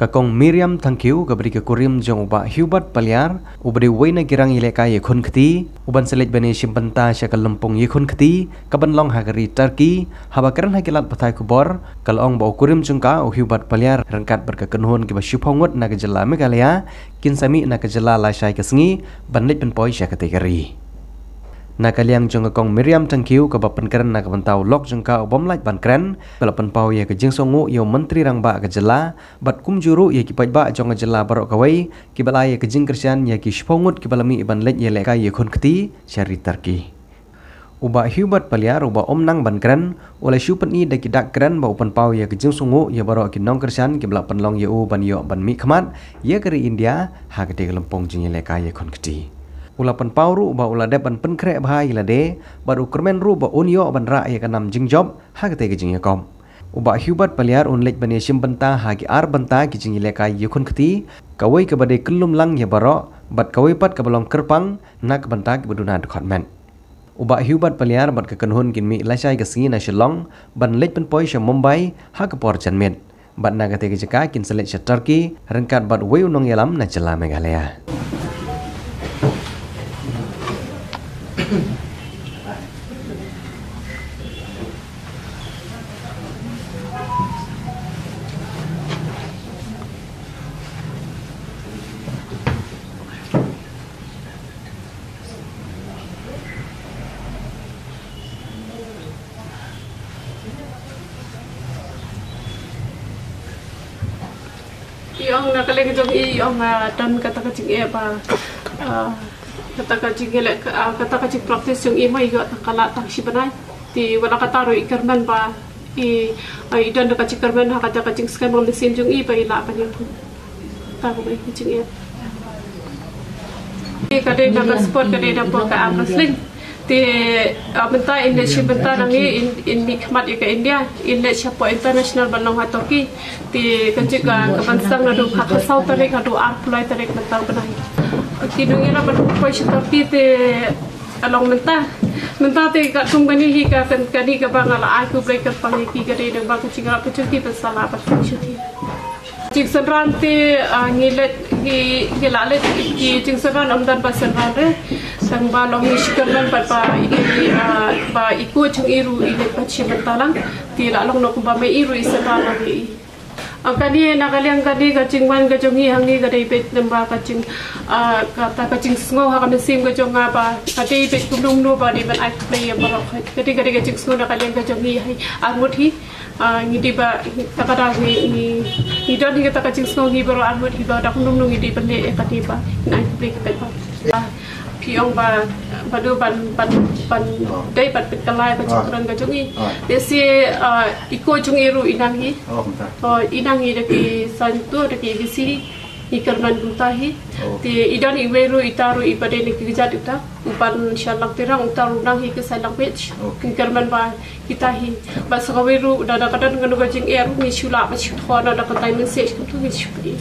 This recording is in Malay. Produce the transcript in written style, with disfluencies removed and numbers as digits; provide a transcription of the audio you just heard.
Kakong Miriam Tangkiu kabri ke kurim jong uba Hubert Paliar ubri waina girang ileka ye khun khti uban selit bani simpenta syakal lempung ye khun khti kaban long hagari Turkey habakaran hakilat pathai kubor kalong ba kurim jongka Hubert Paliar rangkat berkekenhun ke basyuphongot na kejela Meghalaya kin sami na kejela lasai kesngi banlit penpoi sya kategori nakaliang jong kong Miriam Tangkiu ke bapen keren nak bentau lok jongka ubam lait ban keren balapan pau ye ke jing songu yo menteri rang ba kejela bat kum juru ye ki ba jong kejela barok kawai ki balai ye ke jing kersian ye ki shpongut ki balami ban let ye leka ye khun khti syari Turkey uba Hubert Paliar uba nang ban keren oleh syupen ni daki dak keren ba upan pau ye ke jing songu ye barok ki nong kersian ki balapan long ye u ban yo ban mi khamat ye keri India ha ke lempong jing ye leka ye khun khti ulapan pauru ba ulade ban penkrek bahai lade baru kermen ru ba unyo ban ra ye kanam jingjob ha kate ke jing yakom uba Hubert Paliar unlek ban yesim benta ha ki ar benta ki jing leka yukun khti kawai ke bade kelum lang ye baro bat kawai pat ke balong kerpang nak benta ki buduna department uba Hubert Paliar bat ke kenhun kin mi lasai ke singi na Shillong ban lek pen poi sha Mumbai ha ke por janmet bat na kate ke jaka kin selet sha Turkey rengkat bat weu nong yalam na jela Meghalaya Yung nakaling jong yung dan kata kacing ba kata kacing kata kacing praktis yung ima iyo kala tak si banay di wala kataro ikarman ba dan kacing karman ha kata kacing skan mo mesin yung iba ila pa niyo ta ko kacing kadai nak sport kadai nak po ka wrestling di benta Indonesia benta nangi in mikmat ke India Indonesia po international balong ha Turkey di kanjika kabansang nadu khasau tarik nadu ar pulai tarik bentau benai kinungira ban po si Turkey te along menta te ka tumbani hi ka kani ka bangala aku breaker pangi ki gade nang ba kacing apa cuti pasala apa cuti jing senran te ngilet gilalet ki jing senran amdan pasenran re sang balong iskerman ba ikut jung iru ile pachi bentalang ti la long no ba me iru isenran lagi kani nakaliang kani kacing man kajongi hangi kadai pet namba kacing kata kacing sngo ha kami sim kajong apa kadai pet kumdung no ba di ban ai play barok kadai kacing sngo nakaliang kajongi hai armuthi ngidi ba takada ni don hi kata kacing sngo hi baro armuthi ba dak kumdung ngidi bende kadai ba ai play pet ba piong ba badu ban dai bat pet kalai ba chukran kajongi desi iko jung iru inangi inangi deki santu deki gisi ikarman butahi ti idan iweru itaru ibade ni kijat uta upan insyaallah terang utaru nang hi ke salang page ikarman ba kitahi ba sakaweru dada kadan nganu gajing er ni shula ba shut khona da katai message kutu ni shupri